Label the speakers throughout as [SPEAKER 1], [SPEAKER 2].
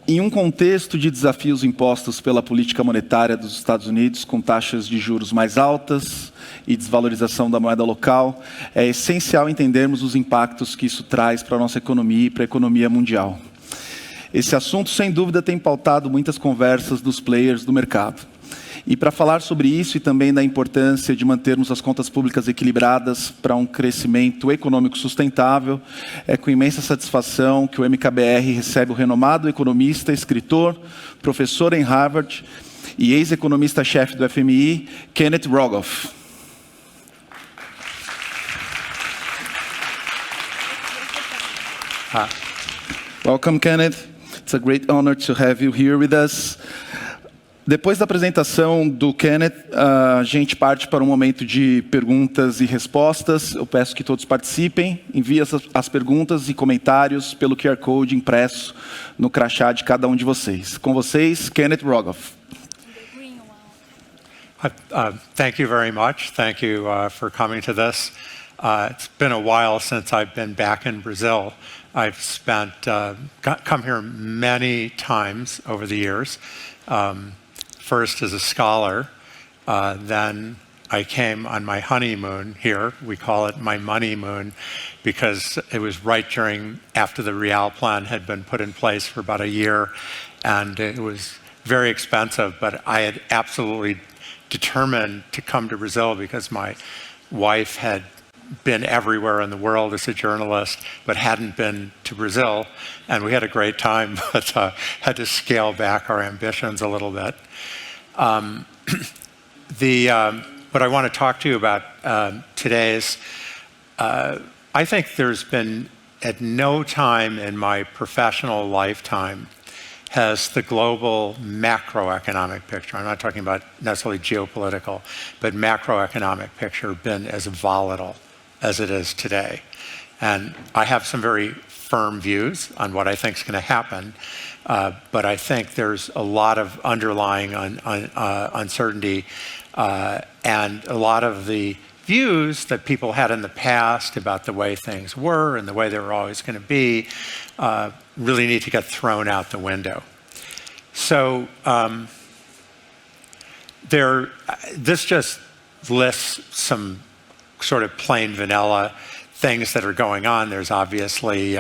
[SPEAKER 1] Em um contexto de desafios impostos pela política monetária dos Estados Unidos, com taxas de juros mais altas e desvalorização da moeda local, é essencial entendermos os impactos que isso traz para a nossa economia e para a economia mundial. Esse assunto, sem dúvida, tem pautado muitas conversas dos players do mercado. E para falar sobre isso e também da importância de mantermos as contas públicas equilibradas para um crescimento econômico sustentável, é com imensa satisfação que o MKBR recebe o renomado economista, escritor, professor em Harvard e ex-economista-chefe do FMI, Kenneth Rogoff. Welcome, Kenneth. It's a great honor to have you here with us. Depois da apresentação do Kenneth, a gente parte para um momento de perguntas e respostas. Eu peço que todos participem. Enviem as perguntas e comentários pelo QR Code impresso no crachá de cada um de vocês. Com vocês, Kenneth Rogoff.
[SPEAKER 2] Thank you very much. Thank you for coming to this. It's been a while since I've been back in Brazil. I've come here many times over the years. First as a scholar, then I came on my honeymoon here. We call it my money moon because it was right after the Real plan had been put in place for about a year, and it was very expensive, but I had absolutely determined to come to Brazil because my wife had been everywhere in the world as a journalist, but hadn't been to Brazil, and we had a great time, but had to scale back our ambitions a little bit. What I want to talk to you about today is, I think there's been, at no time in my professional lifetime, has the global macroeconomic picture, I'm not talking about necessarily geopolitical, but macroeconomic picture been as volatile as it is today. And I have some very firm views on what I think is going to happen, but I think there's a lot of underlying uncertainty, and a lot of the views that people had in the past about the way things were and the way they were always going to be really need to get thrown out the window. So this just lists some sort of plain vanilla things that are going on. There's obviously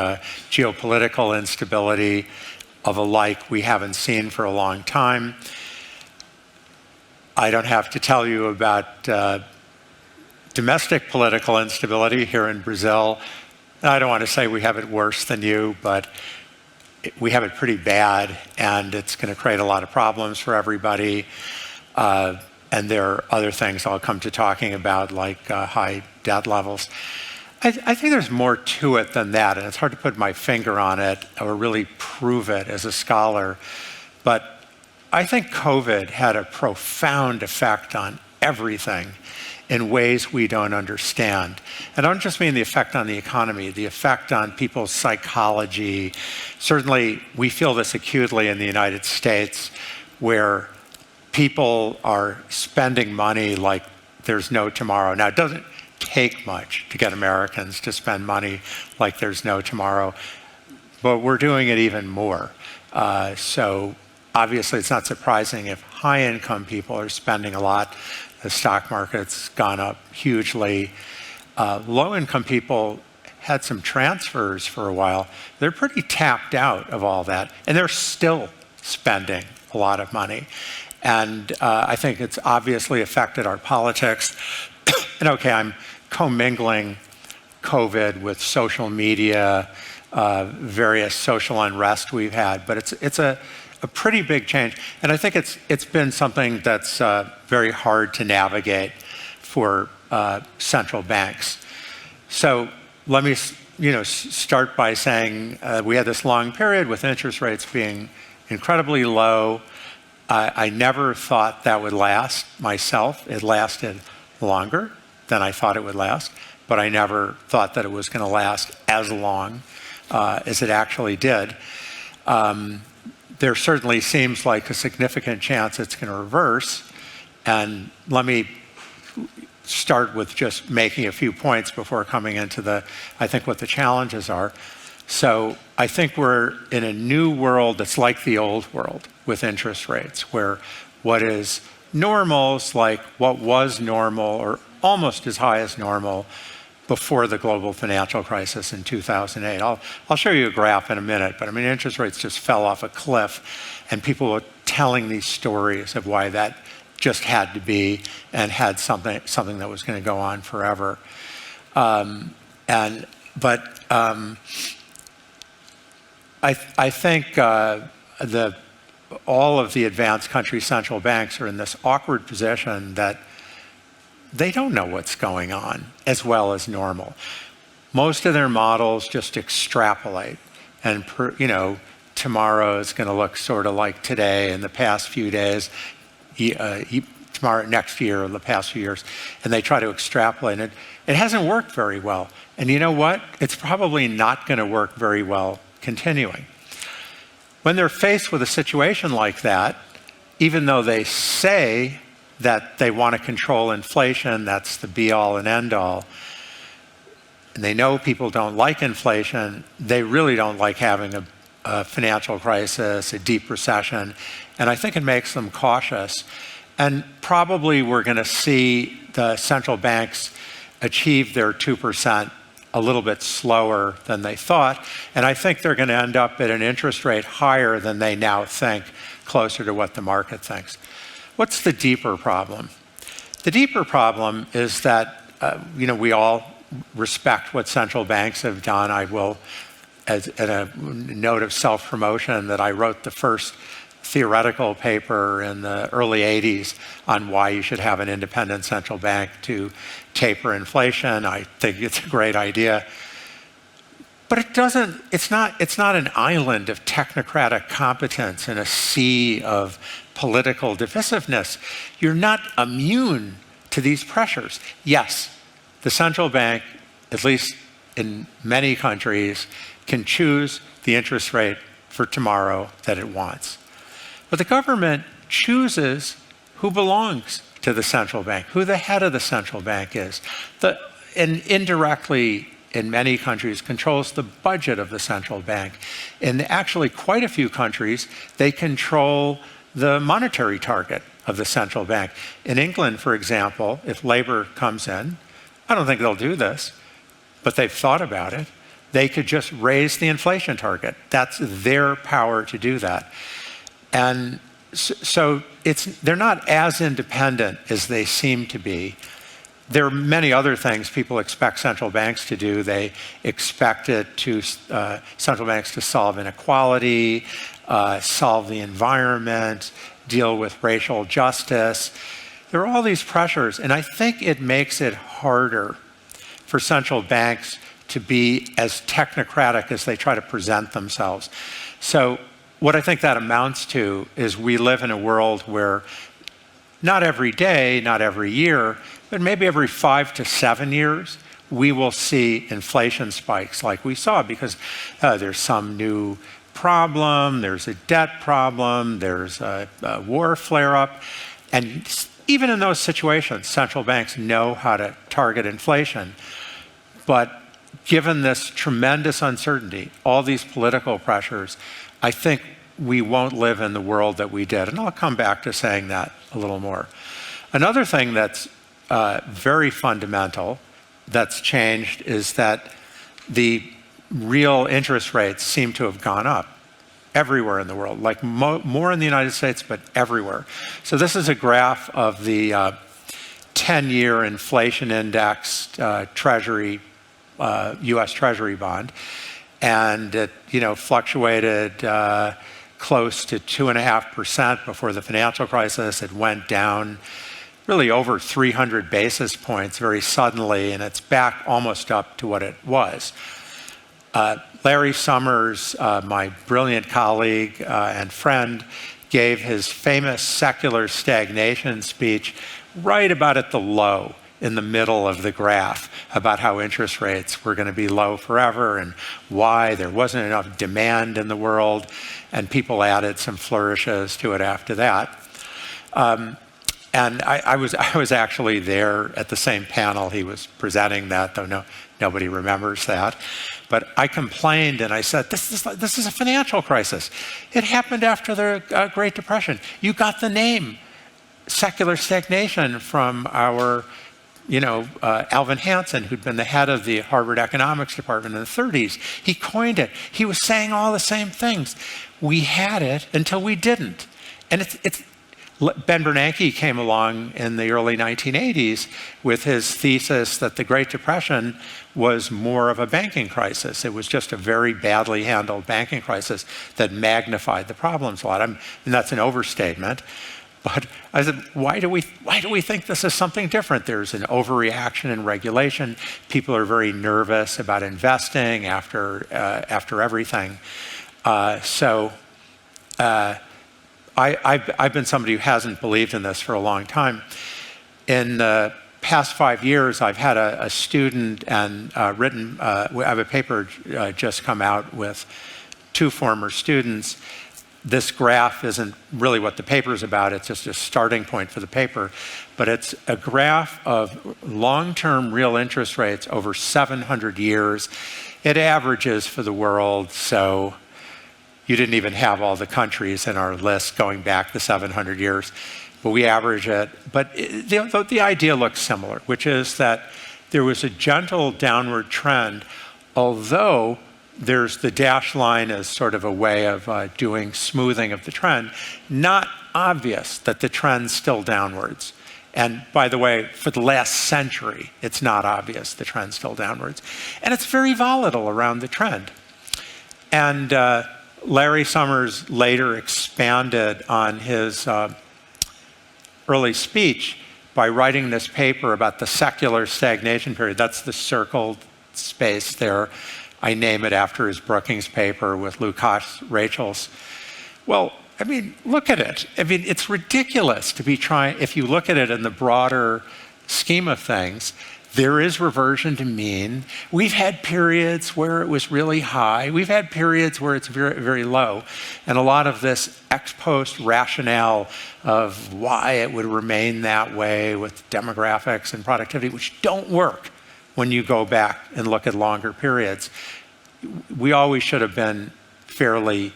[SPEAKER 2] geopolitical instability of a like we haven't seen for a long time. I don't have to tell you about domestic political instability here in Brazil. I don't want to say we have it worse than you, but we have it pretty bad, and it's going to create a lot of problems for everybody. And there are other things I'll come to talking about, like high debt levels. I think there's more to it than that, and it's hard to put my finger on it or really prove it as a scholar. But I think COVID had a profound effect on everything in ways we don't understand. And I don't just mean the effect on the economy, the effect on people's psychology. Certainly, we feel this acutely in the United States, where people are spending money like there's no tomorrow. Now, it doesn't take much to get Americans to spend money like there's no tomorrow, but we're doing it even more. So obviously, it's not surprising if high-income people are spending a lot. The stock market's gone up hugely. Low-income people had some transfers for a while. They're pretty tapped out of all that, and they're still spending a lot of money. And I think it's obviously affected our politics. And okay, I'm commingling COVID with social media, various social unrest we've had, but it's a pretty big change. And I think it's been something that's very hard to navigate for central banks. So let me start by saying we had this long period with interest rates being incredibly low. I never thought that would last myself. It lasted longer than I thought it would last, but I never thought that it was going to last as long as it actually did. There certainly seems like a significant chance it's going to reverse. And let me start with just making a few points before coming into I think what the challenges are. So I think we're in a new world that's like the old world with interest rates, where what is normal is like what was normal or almost as high as normal before the global financial crisis in 2008. I'll show you a graph in a minute, but I mean, interest rates just fell off a cliff, and people were telling these stories of why that just had to be and had something that was going to go on forever. I think all of the advanced country central banks are in this awkward position that they don't know what's going on as well as normal. Most of their models just extrapolate, and tomorrow is going to look sort of like today in the past few days, tomorrow, next year, or the past few years, and they try to extrapolate it. It hasn't worked very well. And you know what? It's probably not going to work very well continuing. When they're faced with a situation like that, even though they say that they want to control inflation, that's the be-all and end-all, and they know people don't like inflation, they really don't like having a financial crisis, a deep recession, and I think it makes them cautious. And probably we're going to see the central banks achieve their 2% a little bit slower than they thought, and I think they're going to end up at an interest rate higher than they now think, closer to what the market thinks. What's the deeper problem? The deeper problem is that we all respect what central banks have done. I will, as a note of self-promotion, that I wrote the first theoretical paper in the early 80s on why you should have an independent central bank to taper inflation. I think it's a great idea. But it's not an island of technocratic competence in a sea of political divisiveness. You're not immune to these pressures. Yes, the central bank, at least in many countries, can choose the interest rate for tomorrow that it wants. But the government chooses who belongs to the central bank, who the head of the central bank is, and indirectly, in many countries, controls the budget of the central bank. In actually quite a few countries, they control the monetary target of the central bank. In England, for example, if Labour comes in, I don't think they'll do this, but they've thought about it, they could just raise the inflation target. That's their power to do that. And so they're not as independent as they seem to be. There are many other things people expect central banks to do. They expect central banks to solve inequality, solve the environment, deal with racial justice. There are all these pressures, and I think it makes it harder for central banks to be as technocratic as they try to present themselves. So what I think that amounts to is we live in a world where not every day, not every year, but maybe every 5 to 7 years, we will see inflation spikes like we saw because there's some new problem, there's a debt problem, there's a war flare-up. And even in those situations, central banks know how to target inflation. But given this tremendous uncertainty, all these political pressures, I think we won't live in the world that we did. And I'll come back to saying that a little more. Another thing that's very fundamental that's changed is that the real interest rates seem to have gone up everywhere in the world, like more in the United States, but everywhere. So this is a graph of the 10-year inflation indexed Treasury, U.S. Treasury bond. And it fluctuated close to 2.5% before the financial crisis. It went down really over 300 basis points very suddenly, and it's back almost up to what it was. Larry Summers, my brilliant colleague and friend, gave his famous secular stagnation speech right about at the low in the middle of the graph about how interest rates were going to be low forever and why there wasn't enough demand in the world, and people added some flourishes to it after that. And I was actually there at the same panel he was presenting that, though nobody remembers that. But I complained and I said, this is a financial crisis. It happened after the Great Depression. You got the name secular stagnation from our, Alvin Hansen, who'd been the head of the Harvard Economics Department in the 30s. He coined it. He was saying all the same things. We had it until we didn't. And Ben Bernanke came along in the early 1980s with his thesis that the Great Depression was more of a banking crisis. It was just a very badly handled banking crisis that magnified the problems a lot. And that's an overstatement. But I said, why do we think this is something different? There's an overreaction in regulation. People are very nervous about investing after everything. I've been somebody who hasn't believed in this for a long time. In the past 5 years, I've had a student and I have a paper just come out with 2 former students. This graph isn't really what the paper is about, it's just a starting point for the paper. But it's a graph of long-term real interest rates over 700 years. It averages for the world, so you didn't even have all the countries in our list going back the 700 years, but we average it. But the idea looks similar, which is that there was a gentle downward trend, although there's the dashed line as sort of a way of doing smoothing of the trend, not obvious that the trend's still downwards. And by the way, for the last century, it's not obvious the trend's still downwards. And it's very volatile around the trend. And Larry Summers later expanded on his early speech by writing this paper about the secular stagnation period. That's the circled space there. I name it after his Brookings paper with Lukáš Rachels. Well, I mean, look at it. I mean, it's ridiculous to be trying, if you look at it in the broader scheme of things, there is reversion to mean. We've had periods where it was really high. We've had periods where it's very, very low. And a lot of this ex post rationale of why it would remain that way with demographics and productivity, which don't work when you go back and look at longer periods. We always should have been fairly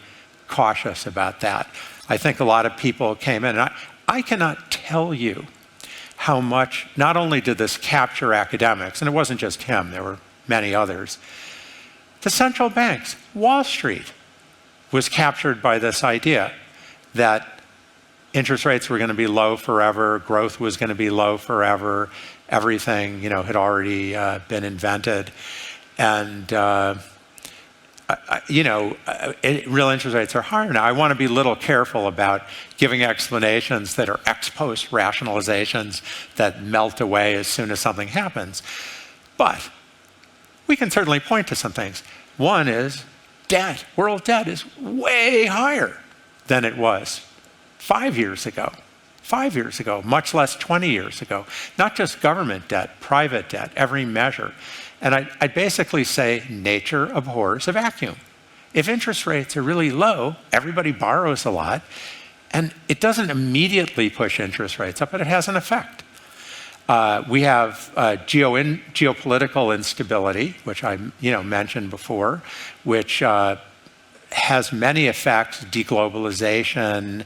[SPEAKER 2] cautious about that. I think a lot of people came in, and I cannot tell you how much, not only did this capture academics, and it wasn't just him, there were many others, the central banks, Wall Street, was captured by this idea that interest rates were going to be low forever, growth was going to be low forever, everything, had already been invented. And real interest rates are higher now. I want to be a little careful about giving explanations that are ex post rationalizations that melt away as soon as something happens. But we can certainly point to some things. One is debt. World debt is way higher than it was 5 years ago. 5 years ago, much less 20 years ago. Not just government debt, private debt, every measure. And I basically say nature abhors a vacuum. If interest rates are really low, everybody borrows a lot, and it doesn't immediately push interest rates up, but it has an effect. We have geopolitical instability, which I mentioned before, which has many effects: deglobalization,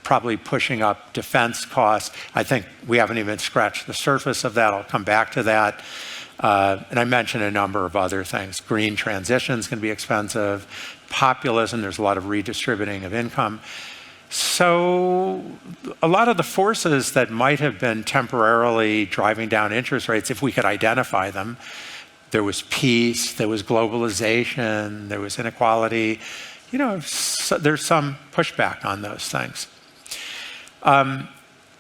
[SPEAKER 2] probably pushing up defense costs. I think we haven't even scratched the surface of that. I'll come back to that. And I mentioned a number of other things. Green transition is going to be expensive. Populism, there's a lot of redistributing of income. So a lot of the forces that might have been temporarily driving down interest rates, if we could identify them, there was peace, there was globalization, there was inequality. There's some pushback on those things.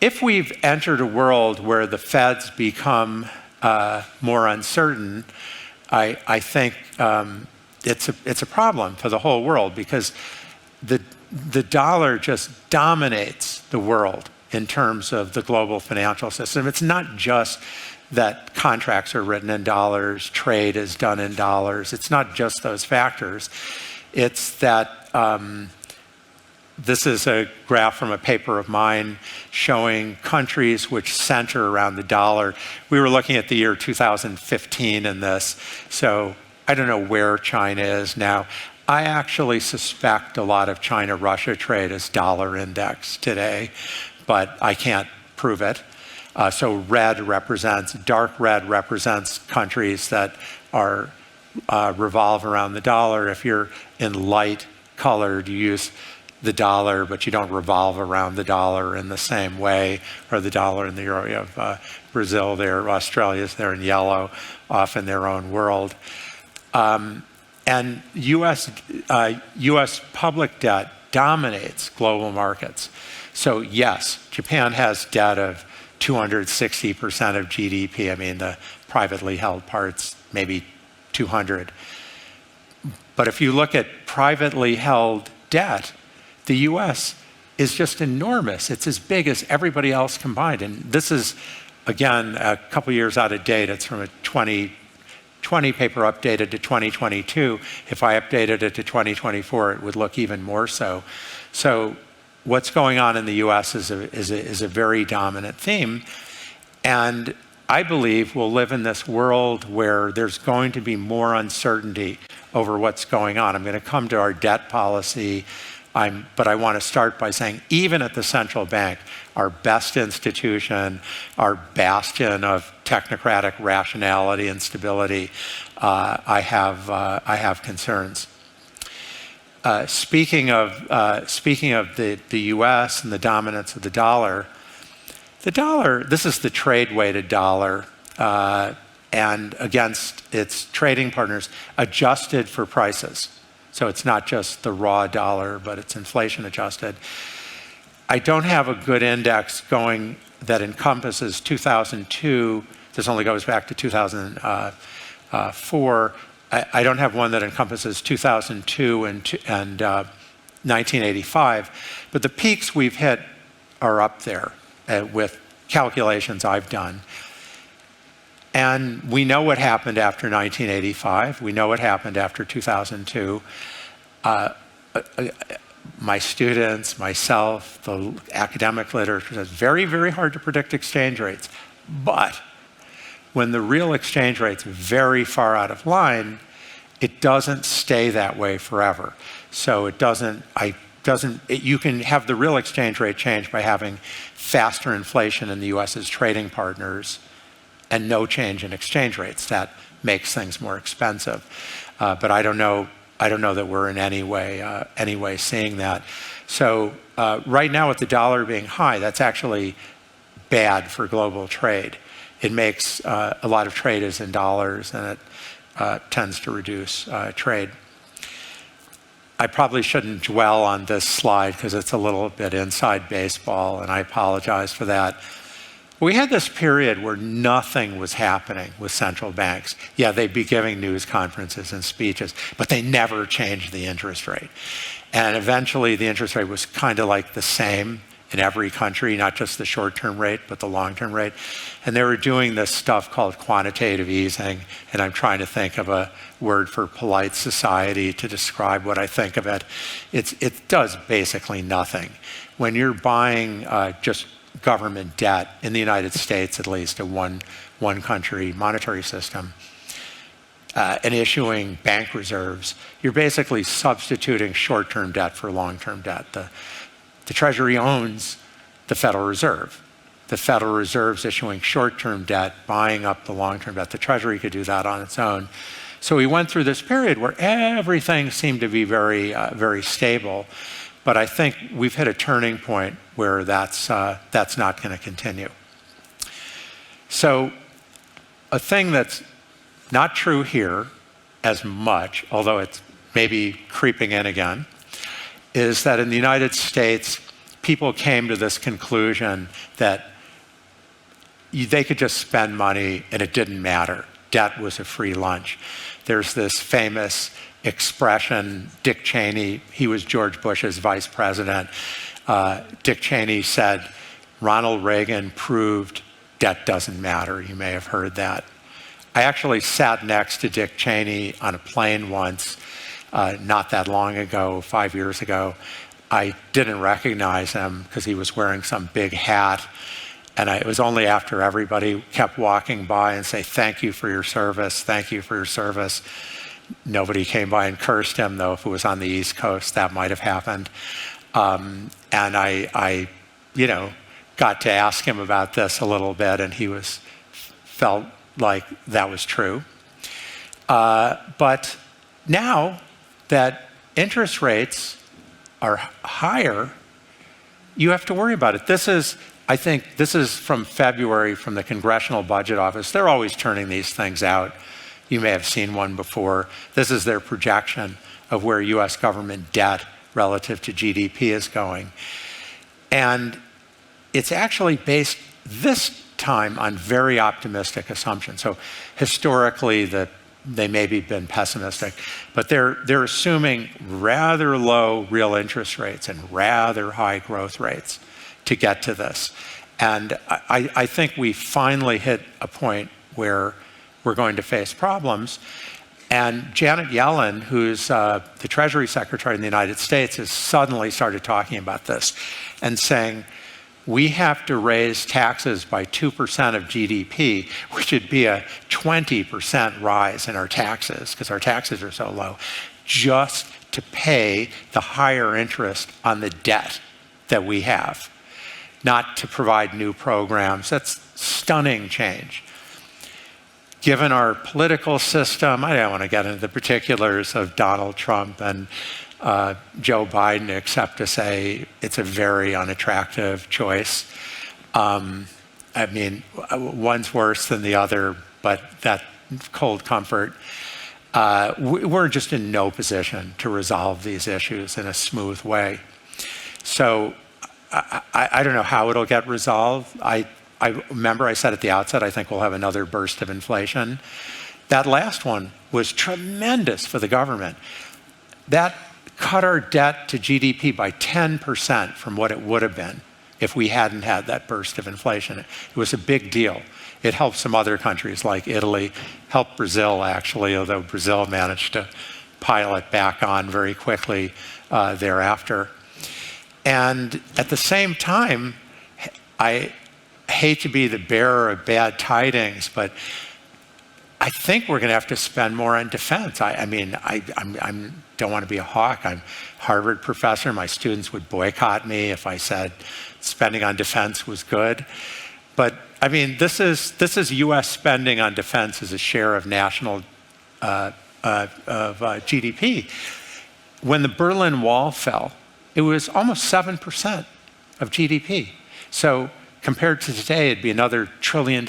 [SPEAKER 2] If we've entered a world where the Feds become more uncertain, I think it's a problem for the whole world, because the dollar just dominates the world in terms of the global financial system. It's not just that contracts are written in dollars, trade is done in dollars. It's not just those factors. It's that This is a graph from a paper of mine showing countries which center around the dollar. We were looking at the year 2015 in this, so I don't know where China is now. I actually suspect a lot of China-Russia trade is dollar indexed today, but I can't prove it. So dark red represents countries that are revolve around the dollar. If you're in light colored, you use the dollar, but you don't revolve around the dollar in the same way, or the dollar and the euro. You have Brazil there, Australia's there in yellow, off in their own world. And US public debt dominates global markets. So yes, Japan has debt of 260% of GDP. I mean, the privately held parts, maybe 200. But if you look at privately held debt, the US is just enormous. It's as big as everybody else combined. And this is, again, a couple years out of date. It's from a 2020 paper updated to 2022. If I updated it to 2024, it would look even more so. So what's going on in the US is a very dominant theme. And I believe we'll live in this world where there's going to be more uncertainty over what's going on. I'm going to come to our debt policy. But I want to start by saying, even at the central bank, our best institution, our bastion of technocratic rationality and stability, I have concerns. Speaking of the U.S. and the dominance of the dollar, this is the trade-weighted dollar, and against its trading partners, adjusted for prices. So it's not just the raw dollar, but it's inflation adjusted. I don't have a good index going that encompasses 2002. This only goes back to 2004. I don't have one that encompasses 2002 and 1985. But the peaks we've hit are up there with calculations I've done. And we know what happened after 1985. We know what happened after 2002. My students, myself, the academic literature says very, very hard to predict exchange rates. But when the real exchange rate's very far out of line, it doesn't stay that way forever. So you can have the real exchange rate change by having faster inflation in the US's trading partners and no change in exchange rates. That makes things more expensive. But I don't know that we're in any way seeing that. So right now with the dollar being high, that's actually bad for global trade. It makes a lot of trade is in dollars, and it tends to reduce trade. I probably shouldn't dwell on this slide because it's a little bit inside baseball, and I apologize for that. We had this period where nothing was happening with central banks. Yeah, they'd be giving news conferences and speeches, but they never changed the interest rate. And eventually the interest rate was kind of like the same in every country, not just the short-term rate, but the long-term rate. And they were doing this stuff called quantitative easing, and I'm trying to think of a word for polite society to describe what I think of it. It does basically nothing. When you're buying just government debt in the United States, at least a one country monetary system, and issuing bank reserves, you're basically substituting short-term debt for long-term debt. The Treasury owns the Federal Reserve. The Federal Reserve's issuing short-term debt, buying up the long-term debt. The Treasury could do that on its own. So we went through this period where everything seemed to be very, very stable. But I think we've hit a turning point where that's not going to continue. So a thing that's not true here as much, although it's maybe creeping in again, is that in the United States, people came to this conclusion that they could just spend money and it didn't matter. Debt was a free lunch. There's this famous expression, Dick Cheney, he was George Bush's vice president. Dick Cheney said, Ronald Reagan proved debt doesn't matter. You may have heard that. I actually sat next to Dick Cheney on a plane once, not that long ago, 5 years ago. I didn't recognize him because he was wearing some big hat. And it was only after everybody kept walking by and say, "Thank you for your service, thank you for your service." Nobody came by and cursed him, though if it was on the East Coast, that might have happened. And I got to ask him about this a little bit, and he felt like that was true. But now that interest rates are higher, you have to worry about it. I think this is from February from the Congressional Budget Office. They're always turning these things out. You may have seen one before. This is their projection of where US government debt relative to GDP is going. And it's actually based this time on very optimistic assumptions. So historically, they maybe been pessimistic, but they're assuming rather low real interest rates and rather high growth rates to get to this. And I think we finally hit a point where we're going to face problems. And Janet Yellen, who's the Treasury Secretary in the United States, has suddenly started talking about this and saying, we have to raise taxes by 2% of GDP, which would be a 20% rise in our taxes, because our taxes are so low, just to pay the higher interest on the debt that we have, not to provide new programs. That's stunning change. Given our political system, I don't want to get into the particulars of Donald Trump and Joe Biden, except to say it's a very unattractive choice. I mean, one's worse than the other, but that cold comfort. We're just in no position to resolve these issues in a smooth way. So I don't know how it'll get resolved. I remember I said at the outset, I think we'll have another burst of inflation. That last one was tremendous for the government. That cut our debt to GDP by 10% from what it would have been if we hadn't had that burst of inflation. It was a big deal. It helped some other countries like Italy, helped Brazil actually, although Brazil managed to pile it back on very quickly thereafter. And at the same time, I hate to be the bearer of bad tidings, but I think we're going to have to spend more on defense. I don't want to be a hawk. I'm a Harvard professor. My students would boycott me if I said spending on defense was good. But I mean, this is U.S. spending on defense as a share of national GDP. When the Berlin Wall fell, it was almost 7% of GDP. So compared to today, it'd be another $1 trillion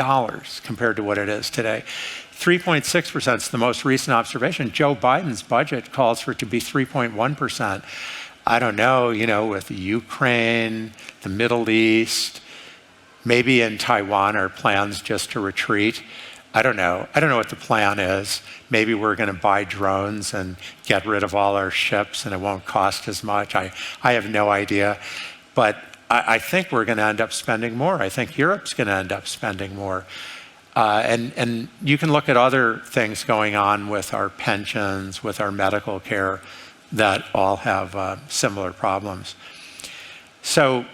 [SPEAKER 2] compared to what it is today. 3.6% is the most recent observation. Joe Biden's budget calls for it to be 3.1%. I don't know, with Ukraine, the Middle East, maybe in Taiwan are plans just to retreat. I don't know. I don't know what the plan is. Maybe we're going to buy drones and get rid of all our ships and it won't cost as much. I have no idea. But I think we're going to end up spending more. I think Europe's going to end up spending more. And you can look at other things going on with our pensions, with our medical care, that all have similar problems. So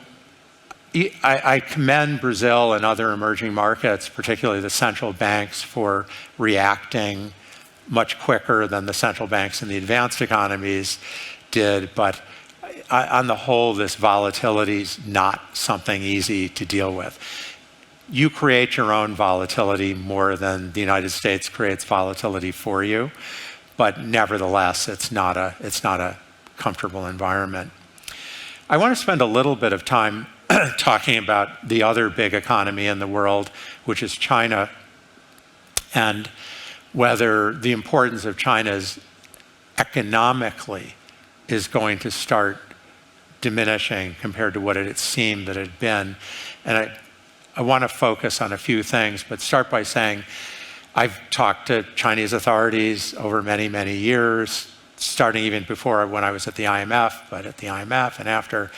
[SPEAKER 2] I commend Brazil and other emerging markets, particularly the central banks, for reacting much quicker than the central banks in the advanced economies did. But on the whole, this volatility is not something easy to deal with. You create your own volatility more than the United States creates volatility for you, but nevertheless, it's not a comfortable environment. I want to spend a little bit of time talking about the other big economy in the world, which is China, and whether the importance of China's economically is going to start diminishing compared to what it seemed that it had been. And I want to focus on a few things, but start by saying I've talked to Chinese authorities over many, many years, starting even before when I was at the IMF, but at the IMF and after.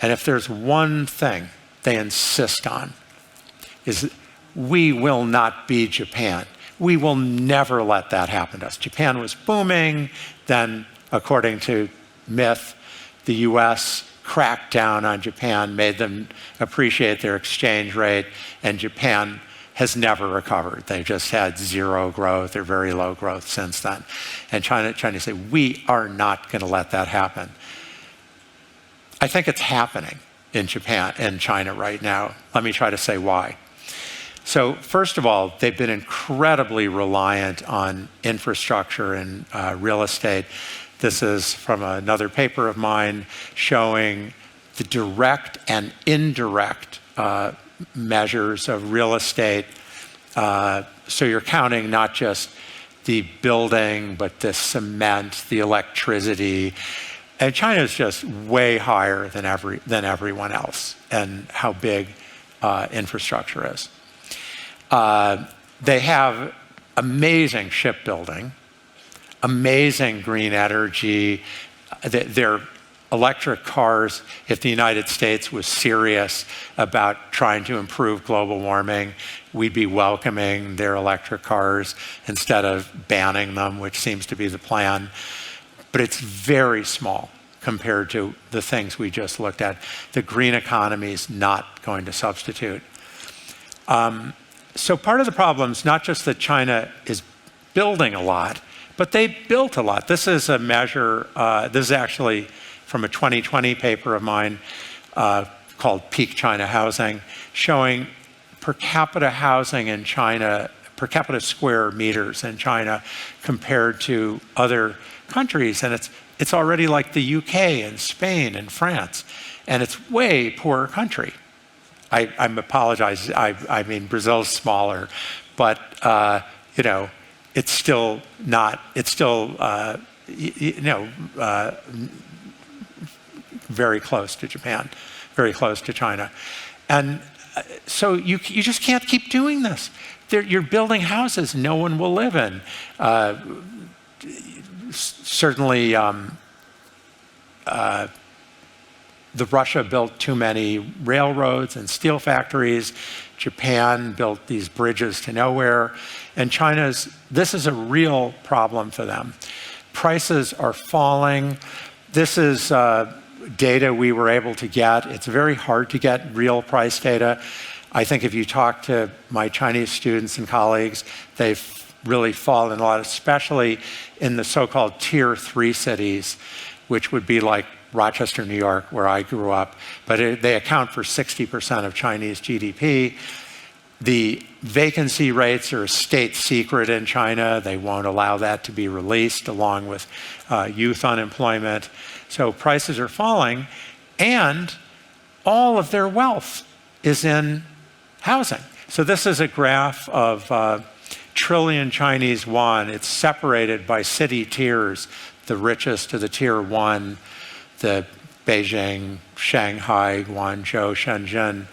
[SPEAKER 2] And if there's one thing they insist on, is we will not be Japan. We will never let that happen to us. Japan was booming, then according to myth, The US cracked down on Japan, made them appreciate their exchange rate, and Japan has never recovered. They've just had zero growth or very low growth since then. And China say, we are not going to let that happen. I think it's happening in Japan and China right now. Let me try to say why. So first of all, they've been incredibly reliant on infrastructure and real estate. This is from another paper of mine showing the direct and indirect measures of real estate. So you're counting not just the building, but the cement, the electricity. And China is just way higher than everyone else, and how big infrastructure is. They have amazing shipbuilding, amazing green energy. Their electric cars, if the United States was serious about trying to improve global warming, we'd be welcoming their electric cars instead of banning them, which seems to be the plan. But it's very small compared to the things we just looked at. The green economy is not going to substitute. So part of the problem is not just that China is building a lot, but they built a lot. This is a measure, this is actually from a 2020 paper of mine called Peak China Housing, showing per capita housing in China, per capita square meters in China compared to other countries. And it's already like the UK and Spain and France, and it's way poorer country. I apologize, I mean Brazil's smaller, but you know, it's still not, it's still, very close to Japan, very close to China. And so you just can't keep doing this. You're building houses no one will live in. Certainly, Russia built too many railroads and steel factories. Japan built these bridges to nowhere. And this is a real problem for them. Prices are falling. This is data we were able to get. It's very hard to get real price data. I think if you talk to my Chinese students and colleagues, they've really fallen a lot, especially in the so-called tier 3 cities, which would be like Rochester, New York, where I grew up. But they account for 60% of Chinese GDP. The vacancy rates are a state secret in China. They won't allow that to be released, along with youth unemployment. So prices are falling, and all of their wealth is in housing. So this is a graph of trillion Chinese yuan. It's separated by city tiers, the richest to the tier 1, the Beijing, Shanghai, Guangzhou, Shenzhen.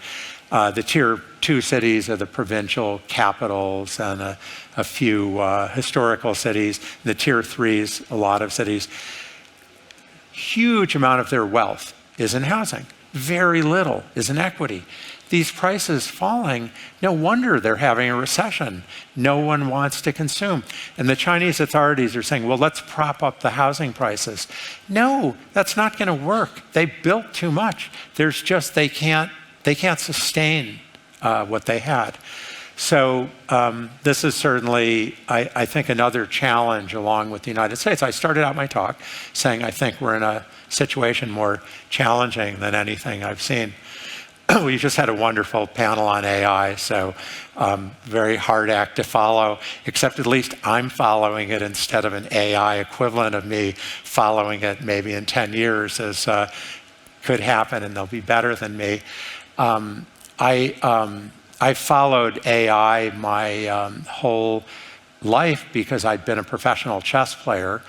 [SPEAKER 2] The tier 2 cities are the provincial capitals and a few historical cities. The tier 3s, a lot of cities. Huge amount of their wealth is in housing. Very little is in equity. These prices falling, no wonder they're having a recession. No one wants to consume. And the Chinese authorities are saying, well, let's prop up the housing prices. No, that's not going to work. They built too much. There's just, they can't sustain what they had. So this is certainly, I think, another challenge along with the United States. I started out my talk saying I think we're in a situation more challenging than anything I've seen. We just had a wonderful panel on AI, so very hard act to follow, except at least I'm following it instead of an AI equivalent of me following it maybe in 10 years, as could happen, and they'll be better than me. I followed AI my whole life because I'd been a professional chess player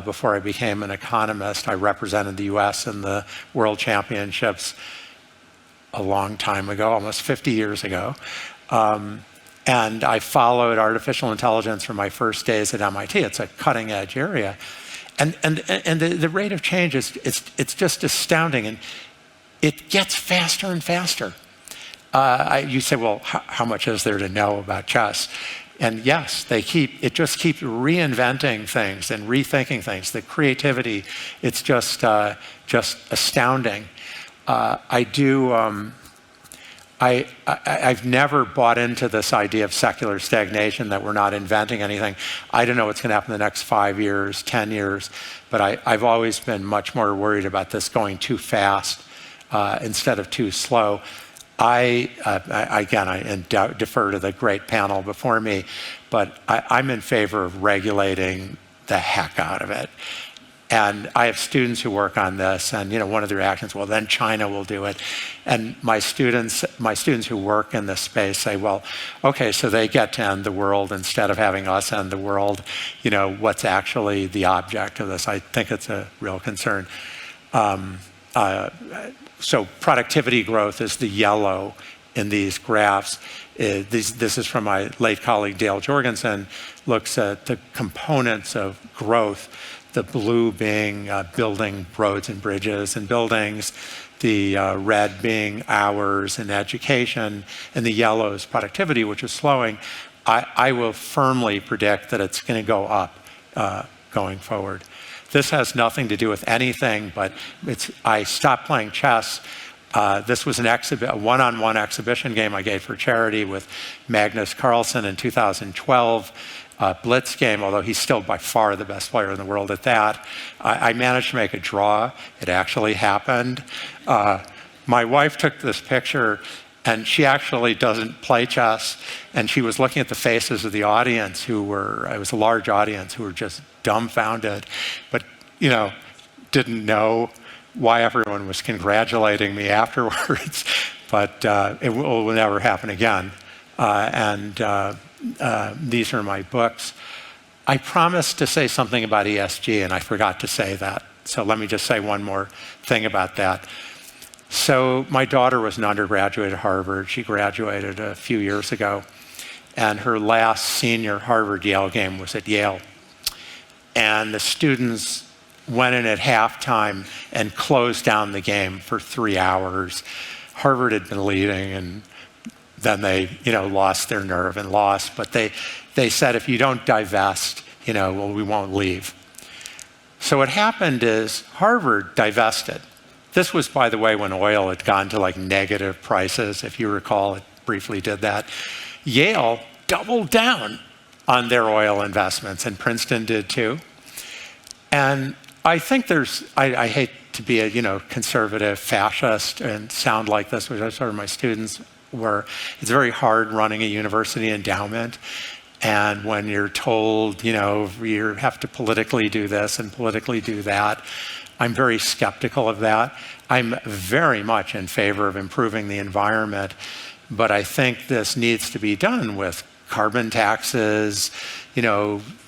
[SPEAKER 2] before I became an economist. I represented the US in the World Championships a long time ago, almost 50 years ago. And I followed artificial intelligence from my first days at MIT. It's a cutting edge area. And the rate of change is it's just astounding. And it gets faster and faster. You say, well, how much is there to know about chess? And yes, it just keeps reinventing things and rethinking things. The creativity, it's just astounding. I've never bought into this idea of secular stagnation, that we're not inventing anything. I don't know what's going to happen in the next 5 years, 10 years, but I've always been much more worried about this going too fast instead of too slow. I defer to the great panel before me, but I'm in favor of regulating the heck out of it. And I have students who work on this, and one of the reactions, well, then China will do it. And my students who work in this space say, well, okay, so they get to end the world instead of having us end the world. What's actually the object of this? I think it's a real concern. So productivity growth is the yellow in these graphs. This is from my late colleague Dale Jorgensen, looks at the components of growth, the blue being building roads and bridges and buildings, the red being hours and education, and the yellow is productivity, which is slowing. I will firmly predict that it's going to go up going forward. This has nothing to do with anything, but I stopped playing chess. This was a one-on-one exhibition game I gave for charity with Magnus Carlsen in 2012. Blitz game, although he's still by far the best player in the world at that. I managed to make a draw. It actually happened. My wife took this picture, and she actually doesn't play chess, and she was looking at the faces of the audience it was a large audience, who were just dumbfounded, but, didn't know why everyone was congratulating me afterwards. But it will never happen again. These are my books. I promised to say something about ESG, and I forgot to say that. So let me just say one more thing about that. So my daughter was an undergraduate at Harvard. She graduated a few years ago, and her last senior Harvard-Yale game was at Yale. And the students went in at halftime and closed down the game for 3 hours. Harvard had been leading, and then they, lost their nerve and lost. But they said, if you don't divest, we won't leave. So what happened is Harvard divested. This was, by the way, when oil had gone to negative prices. If you recall, it briefly did that. Yale doubled down on their oil investments, and Princeton did too. And I think I hate to be a conservative fascist and sound like this, which sort of my students were. It's very hard running a university endowment, and when you're told you have to politically do this and politically do that, I'm very skeptical of that. I'm very much in favor of improving the environment, but I think this needs to be done with carbon taxes,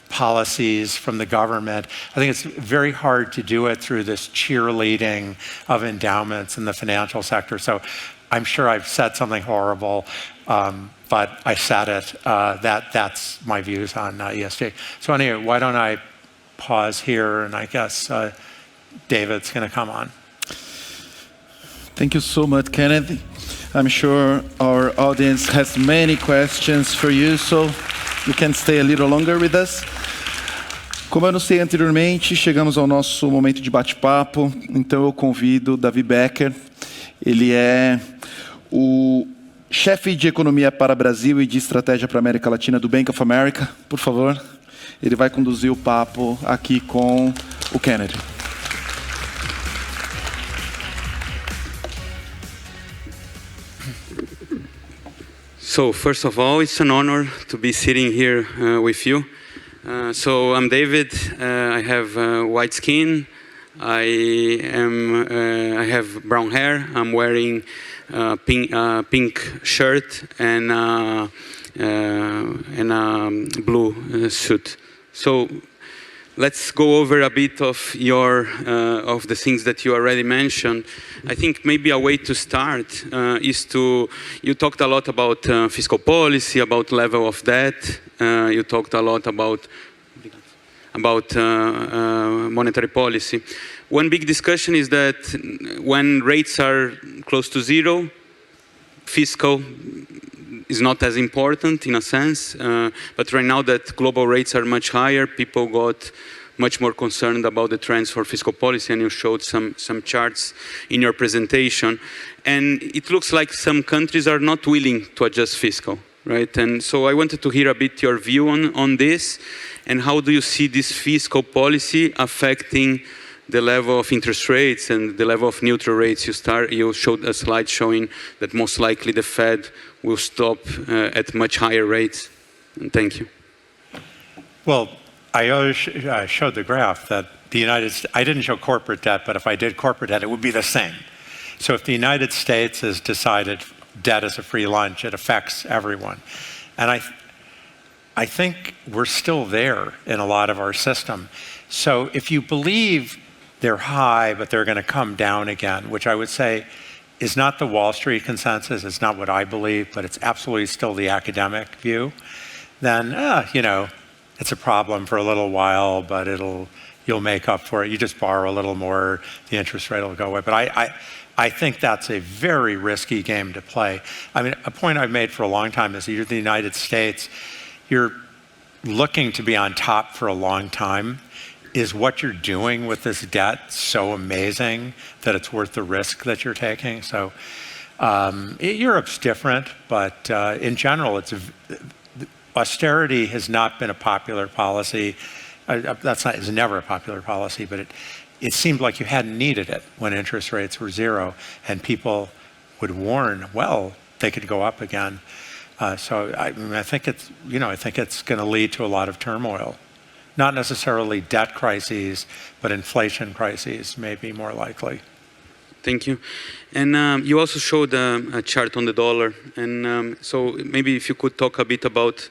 [SPEAKER 2] policies from the government. I think it's very hard to do it through this cheerleading of endowments in the financial sector. So I'm sure I've said something horrible, but I said it. That's my views on ESG. So anyway, why don't I pause here, and I guess David's going to come on.
[SPEAKER 1] Thank you so much, Kenneth. I'm sure our audience has many questions for you, so you can stay a little longer with us. Como eu anunciei anteriormente, chegamos ao nosso momento de bate-papo, então eu convido Davi Becker. Ele é o chefe de economia para Brasil e de estratégia para a América Latina do Bank of America. Por favor, ele vai conduzir o papo aqui com o Kenneth.
[SPEAKER 3] So first of all, it's an honor to be sitting here with you. So I'm David. I have white skin. I have brown hair. I'm wearing pink shirt and a blue suit. So let's go over a bit of of the things that you already mentioned. I think maybe a way to start is you talked a lot about fiscal policy, about level of debt. You talked a lot about monetary policy. One big discussion is that when rates are close to zero, fiscal is not as important in a sense. But right now that global rates are much higher, people got much more concerned about the trends for fiscal policy, and you showed some charts in your presentation. And it looks like some countries are not willing to adjust fiscal, right? And so I wanted to hear a bit your view on this, and how do you see this fiscal policy affecting the level of interest rates and the level of neutral rates? You showed a slide showing that most likely the Fed will stop at much higher rates. And thank you.
[SPEAKER 2] Well, I always showed the graph that the United States, I didn't show corporate debt, but if I did corporate debt, it would be the same. So if the United States has decided debt is a free lunch, it affects everyone. And I think we're still there in a lot of our system. So if you believe they're high, but they're going to come down again, which I would say is not the Wall Street consensus, it's not what I believe, but it's absolutely still the academic view, then, you know, it's a problem for a little while, but you'll make up for it. You just borrow a little more, the interest rate will go away. But I think that's a very risky game to play. I mean, a point I've made for a long time is you're the United States, you're looking to be on top for a long time. Is what you're doing with this debt so amazing that it's worth the risk that you're taking? So Europe's different, but in general, austerity has not been a popular policy. It's never a popular policy, but it seemed like you hadn't needed it when interest rates were zero, and people would warn, well, they could go up again. So I think it's, I think it's going to lead to a lot of turmoil. Not necessarily debt crises, but inflation crises may be more likely.
[SPEAKER 3] Thank you. And you also showed a chart on the dollar. And so maybe if you could talk a bit about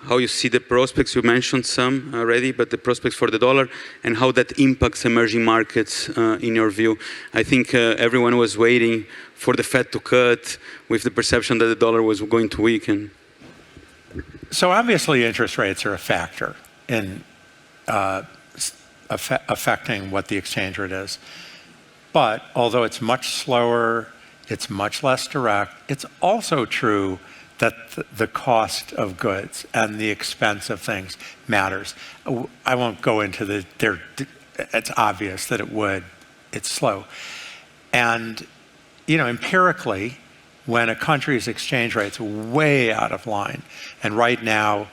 [SPEAKER 3] how you see the prospects. You mentioned some already, but the prospects for the dollar and how that impacts emerging markets in your view. I think everyone was waiting for the Fed to cut with the perception that the dollar was going to weaken.
[SPEAKER 2] So obviously interest rates are a factor in affecting what the exchange rate is. But although it's much slower, it's much less direct, it's also true that the cost of goods and the expense of things matters. I won't go into it's obvious that it would, it's slow. And, empirically, when a country's exchange rate's way out of line, and right now,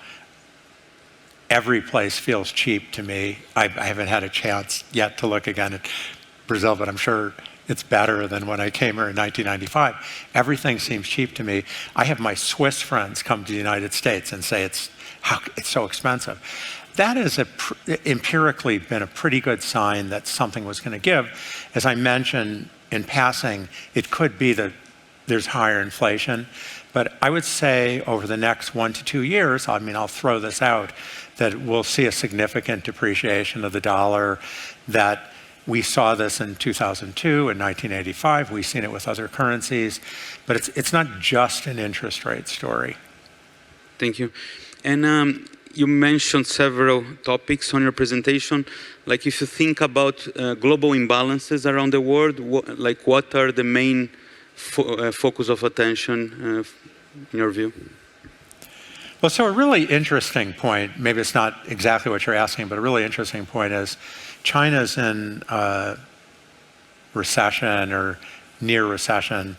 [SPEAKER 2] every place feels cheap to me. I haven't had a chance yet to look again at Brazil, but I'm sure it's better than when I came here in 1995. Everything seems cheap to me. I have my Swiss friends come to the United States and say it's so expensive. That has empirically been a pretty good sign that something was going to give. As I mentioned in passing, it could be that there's higher inflation. But I would say over the next 1 to 2 years, I'll throw this out, that we'll see a significant depreciation of the dollar, that we saw this in 2002 and 1985. We've seen it with other currencies. But it's not just an interest rate story.
[SPEAKER 3] Thank you. And you mentioned several topics on your presentation. Like if you think about global imbalances around the world, what are the main focus of attention in your view?
[SPEAKER 2] Well, so a really interesting point, maybe it's not exactly what you're asking, but a really interesting point is China's in recession or near recession.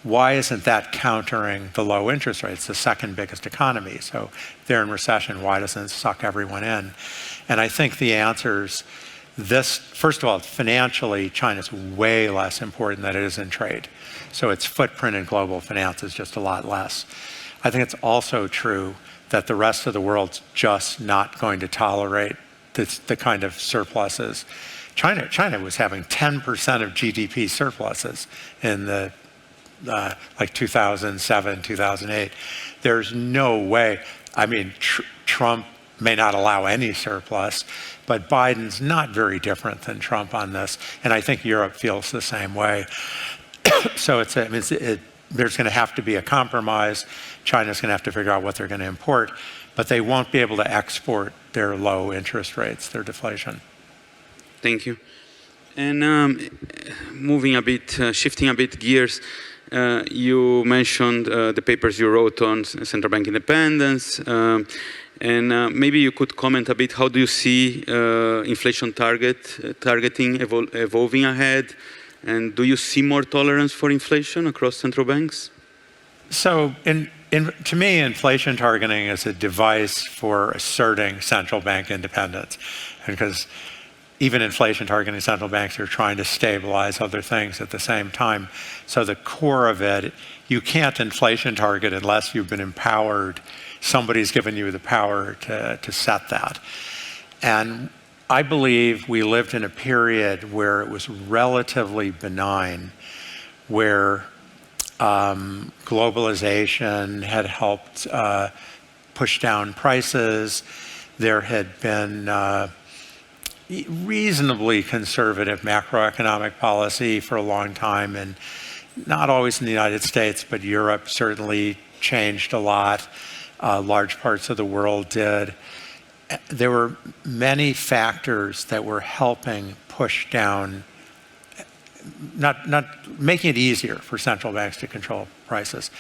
[SPEAKER 2] Why isn't that countering the low interest rates, the second biggest economy? So they're in recession, why doesn't it suck everyone in? And I think the answer's this, first of all, financially, China's way less important than it is in trade. So its footprint in global finance is just a lot less. I think it's also true that the rest of the world's just not going to tolerate the kind of surpluses. China was having 10% of GDP surpluses in the like 2007, 2008. There's no way. Trump may not allow any surplus, but Biden's not very different than Trump on this. And I think Europe feels the same way. So there's going to have to be a compromise. China's going to have to figure out what they're going to import, but they won't be able to export their low interest rates, their deflation.
[SPEAKER 3] Thank you. And moving a bit, shifting a bit gears, You mentioned the papers you wrote on central bank independence, and maybe you could comment a bit, how do you see inflation targeting evolving ahead? And do you see more tolerance for inflation across central banks?
[SPEAKER 2] So to me, inflation targeting is a device for asserting central bank independence. Because even inflation targeting central banks are trying to stabilize other things at the same time. So the core of it, you can't inflation target unless you've been empowered. Somebody's given you the power to set that. And I believe we lived in a period where it was relatively benign, where globalization had helped push down prices. There had been reasonably conservative macroeconomic policy for a long time, and not always in the United States, but Europe certainly changed a lot. Large parts of the world did. There were many factors that were helping push down, not making it easier for central banks to control prices.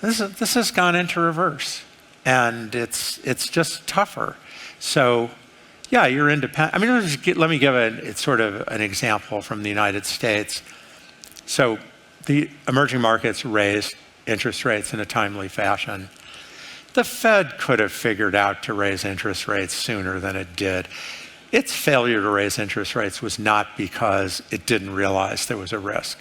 [SPEAKER 2] This has gone into reverse, and it's just tougher. So, yeah, you're independent. I mean, let me give it's sort of an example from the United States. So the emerging markets raised interest rates in a timely fashion. The Fed could have figured out to raise interest rates sooner than it did. Its failure to raise interest rates was not because it didn't realize there was a risk.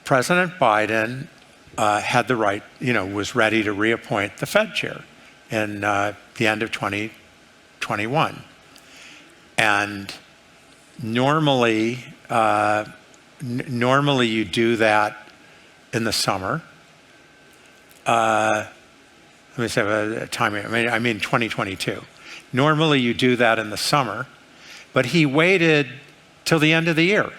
[SPEAKER 2] President Biden had the right, was ready to reappoint the Fed chair in the end of 2021. And normally you do that in the summer. Let me say a timing. I mean 2022. Normally you do that in the summer, but he waited till the end of the year.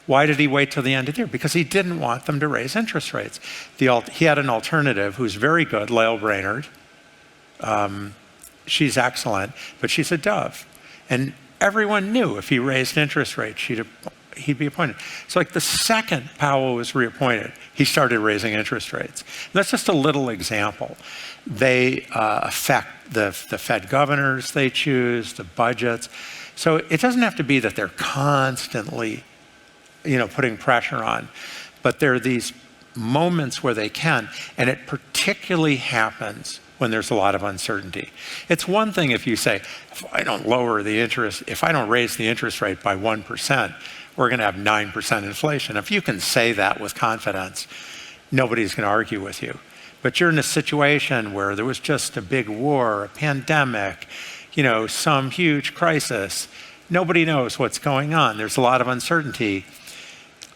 [SPEAKER 2] Why did he wait till the end of the year? Because he didn't want them to raise interest rates. He had an alternative who's very good, Lael Brainerd. She's excellent, but she's a dove. And everyone knew if he raised interest rates, he'd be appointed. So like the second Powell was reappointed, he started raising interest rates. And that's just a little example. They affect the Fed governors they choose, the budgets. So it doesn't have to be that they're constantly, putting pressure on, but there are these moments where they can, and it particularly happens when there's a lot of uncertainty. It's one thing if you say, if I don't raise the interest rate by 1%, we're going to have 9% inflation. If you can say that with confidence, nobody's going to argue with you. But you're in a situation where there was just a big war, a pandemic, some huge crisis. Nobody knows what's going on. There's a lot of uncertainty.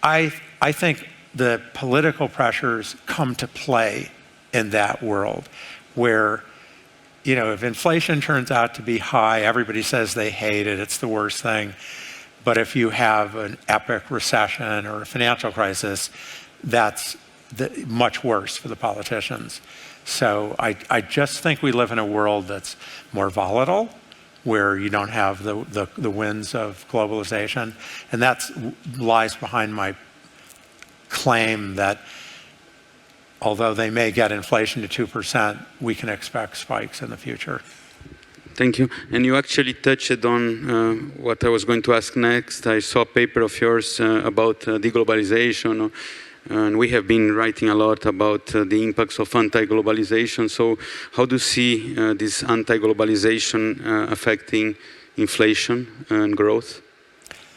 [SPEAKER 2] I think the political pressures come to play in that world where, if inflation turns out to be high, everybody says they hate it, it's the worst thing. But if you have an epic recession or a financial crisis, that's much worse for the politicians. So I just think we live in a world that's more volatile, where you don't have the winds of globalization. And that lies behind my claim that although they may get inflation to 2%, we can expect spikes in the future.
[SPEAKER 3] Thank you. And you actually touched on what I was going to ask next. I saw a paper of yours about deglobalization, and we have been writing a lot about the impacts of anti-globalization. So how do you see this anti-globalization affecting inflation and growth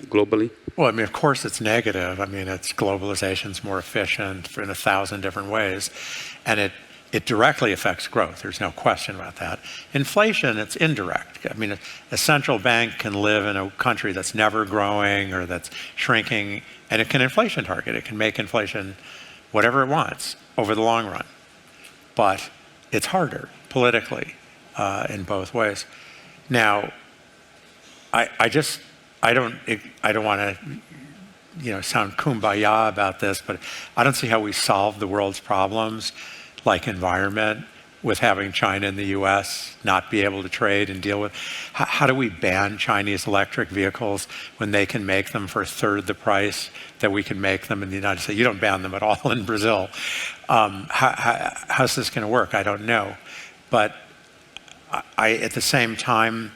[SPEAKER 3] globally?
[SPEAKER 2] Well, of course it's negative. Globalization's more efficient in 1,000 different ways, and it directly affects growth. There's no question about that. Inflation, it's indirect. A central bank can live in a country that's never growing or that's shrinking, and it can inflation target. It can make inflation whatever it wants over the long run. But it's harder politically in both ways. Now, I don't want to sound kumbaya about this, but I don't see how we solve the world's problems like environment with having China and the US not be able to trade and deal with. How do we ban Chinese electric vehicles when they can make them for a third the price that we can make them in the United States? You don't ban them at all in Brazil. How's this going to work? I don't know. But at the same time,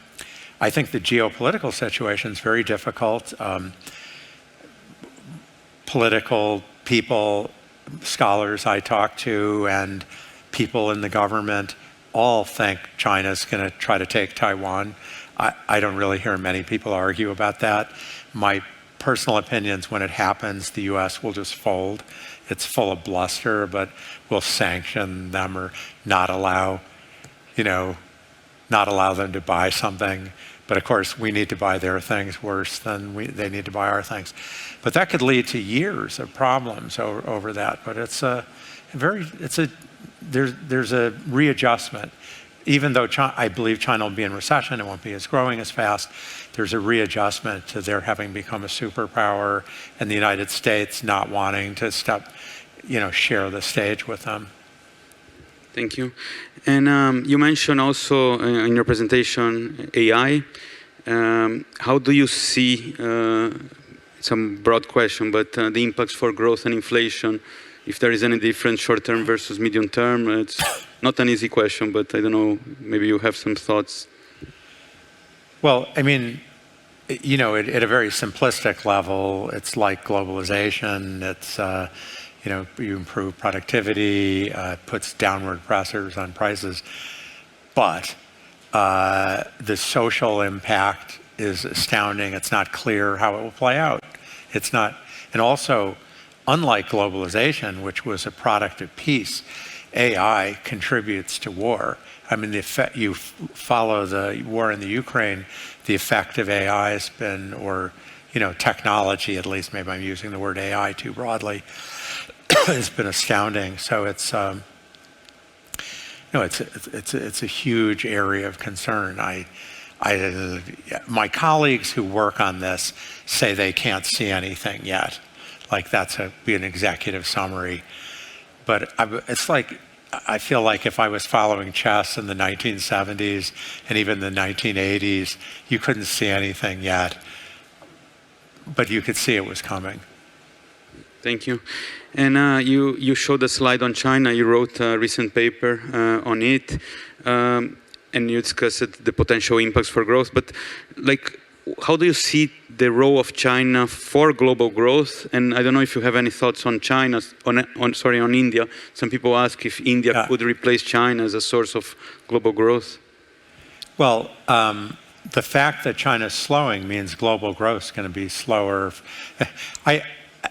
[SPEAKER 2] I think the geopolitical situation is very difficult. Political people, scholars I talk to, and people in the government all think China's going to try to take Taiwan. I don't really hear many people argue about that. My personal opinions, when it happens, the US will just fold. It's full of bluster, but we'll sanction them or not allow them to buy something. But of course, we need to buy their things worse than they need to buy our things. But that could lead to years of problems over that. But there's a readjustment. Even though I believe China will be in recession, it won't be growing as fast, there's a readjustment to their having become a superpower and the United States not wanting to share the stage with them.
[SPEAKER 3] Thank you. And you mentioned also in your presentation AI. How do you see, it's a broad question, but the impacts for growth and inflation, if there is any difference short-term versus medium-term? It's not an easy question, but I don't know, maybe you have some thoughts.
[SPEAKER 2] Well, I mean, at a very simplistic level, it's like globalization. It's you improve productivity, puts downward pressures on prices. But the social impact is astounding. It's not clear how it will play out. It's not, and also, unlike globalization, which was a product of peace, AI contributes to war. I mean, you follow the war in the Ukraine, the effect of AI has been, or technology at least, maybe I'm using the word AI too broadly, has been astounding. So it's a huge area of concern. My colleagues who work on this say they can't see anything yet. Like be an executive summary. But it's like, I feel like if I was following chess in the 1970s and even the 1980s, you couldn't see anything yet. But you could see it was coming.
[SPEAKER 3] Thank you. And you showed a slide on China. You wrote a recent paper on it, and you discussed the potential impacts for growth. But how do you see the role of China for global growth? And I don't know if you have any thoughts on China, on India. Some people ask if India could replace China as a source of global growth.
[SPEAKER 2] Well, the fact that China is slowing means global growth is going to be slower.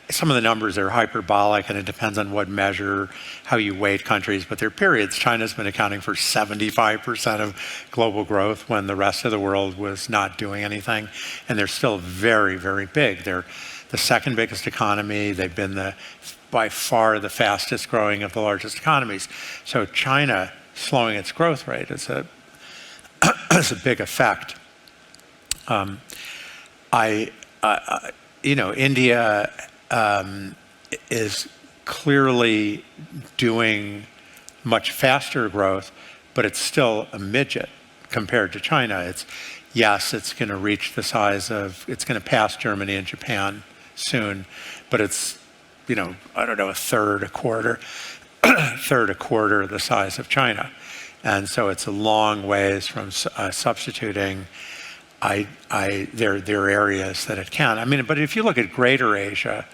[SPEAKER 2] Some of the numbers are hyperbolic, and it depends on what measure, how you weight countries, but there are periods. China's been accounting for 75% of global growth when the rest of the world was not doing anything, and they're still very, very big. They're the second biggest economy. They've been by far the fastest growing of the largest economies. So China slowing its growth rate is a big effect. India is clearly doing much faster growth, but it's still a midget compared to China. It's going to reach the size of, it's going to pass Germany and Japan soon, but it's, I don't know, a quarter the size of China. And so it's a long ways from substituting. There are areas that it can. I mean, but if you look at Greater Asia,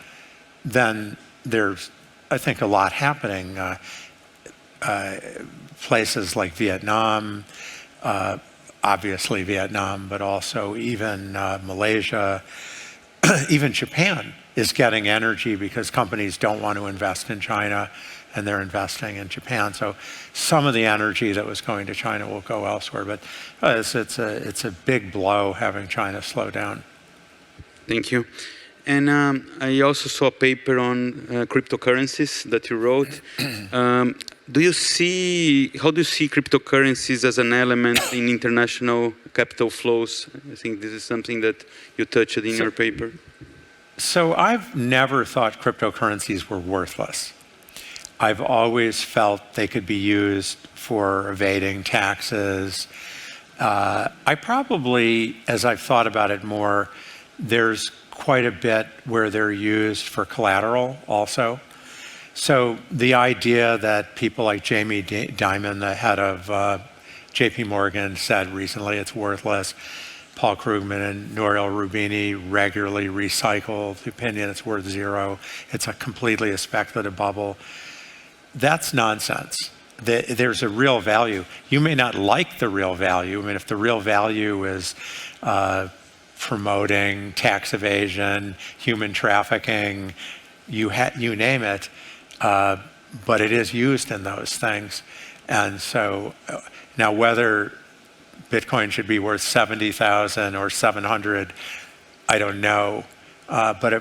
[SPEAKER 2] then there's, I think, a lot happening. Places like Vietnam, obviously Vietnam, but also even Malaysia, even Japan is getting energy because companies don't want to invest in China, and they're investing in Japan. So some of the energy that was going to China will go elsewhere, but it's a big blow having China slow down.
[SPEAKER 3] Thank you. And I also saw a paper on cryptocurrencies that you wrote. How do you see cryptocurrencies as an element in international capital flows? I think this is something that you touched in your paper.
[SPEAKER 2] So I've never thought cryptocurrencies were worthless. I've always felt they could be used for evading taxes. I probably, as I've thought about it more, there's quite a bit where they're used for collateral also. So the idea that people like Jamie Dimon, the head of JP Morgan, said recently it's worthless. Paul Krugman and Nouriel Roubini regularly recycle the opinion it's worth zero. It's completely a speculative bubble. That's nonsense. There's a real value. You may not like the real value. I mean, if the real value is promoting tax evasion, human trafficking, you name it, but it is used in those things. And so now whether Bitcoin should be worth 70,000 or 700, I don't know. But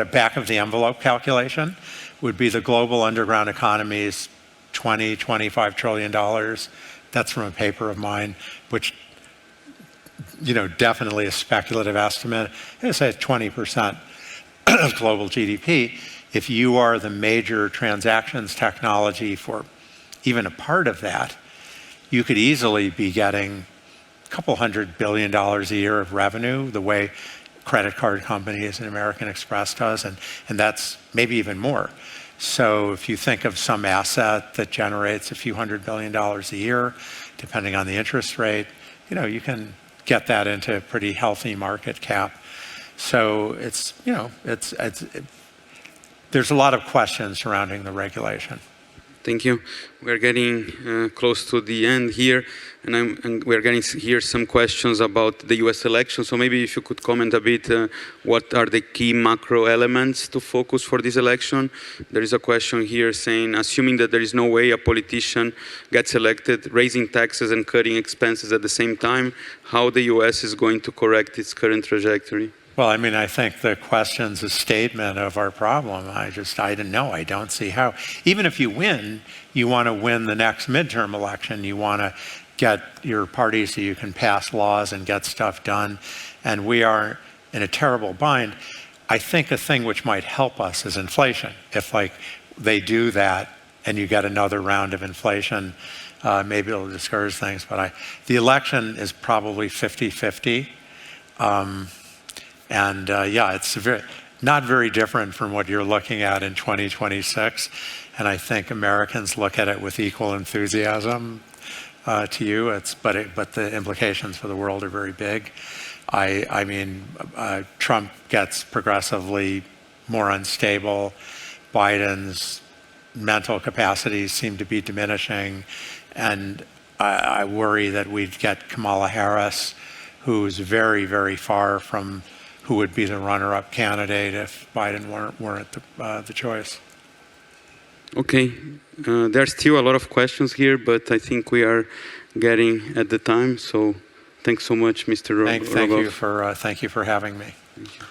[SPEAKER 2] a back of the envelope calculation would be the global underground economy's $25 trillion. That's from a paper of mine, which, definitely a speculative estimate. It's say 20% of global GDP. If you are the major transactions technology for even a part of that, you could easily be getting a couple $100 billion a year of revenue, the way credit card companies and American Express does, and that's maybe even more. So if you think of some asset that generates a few $100 billion a year, depending on the interest rate, you can get that into a pretty healthy market cap. So there's a lot of questions surrounding the regulation.
[SPEAKER 3] Thank you. We're getting close to the end here, and we're getting here some questions about the US election. So maybe if you could comment a bit, what are the key macro elements to focus for this election? There is a question here saying, assuming that there is no way a politician gets elected, raising taxes and cutting expenses at the same time, how the US is going to correct its current trajectory?
[SPEAKER 2] Well, I mean, I think the question's a statement of our problem. I don't know. I don't see how. Even if you win, you want to win the next midterm election. You want to get your party so you can pass laws and get stuff done. And we are in a terrible bind. I think a thing which might help us is inflation. If they do that and you get another round of inflation, maybe it'll discourage things. But the election is probably 50-50. It's not very different from what you're looking at in 2026. And I think Americans look at it with equal enthusiasm to you. But the implications for the world are very big. I mean, Trump gets progressively more unstable. Biden's mental capacities seem to be diminishing. And I worry that we'd get Kamala Harris, who's very, very far from who would be the runner-up candidate if Biden weren't the choice.
[SPEAKER 3] Okay, there's still a lot of questions here, but I think we are getting at the time. So thanks so much, Mr. Rogoff.
[SPEAKER 2] Thank you for having me.
[SPEAKER 3] Thank you.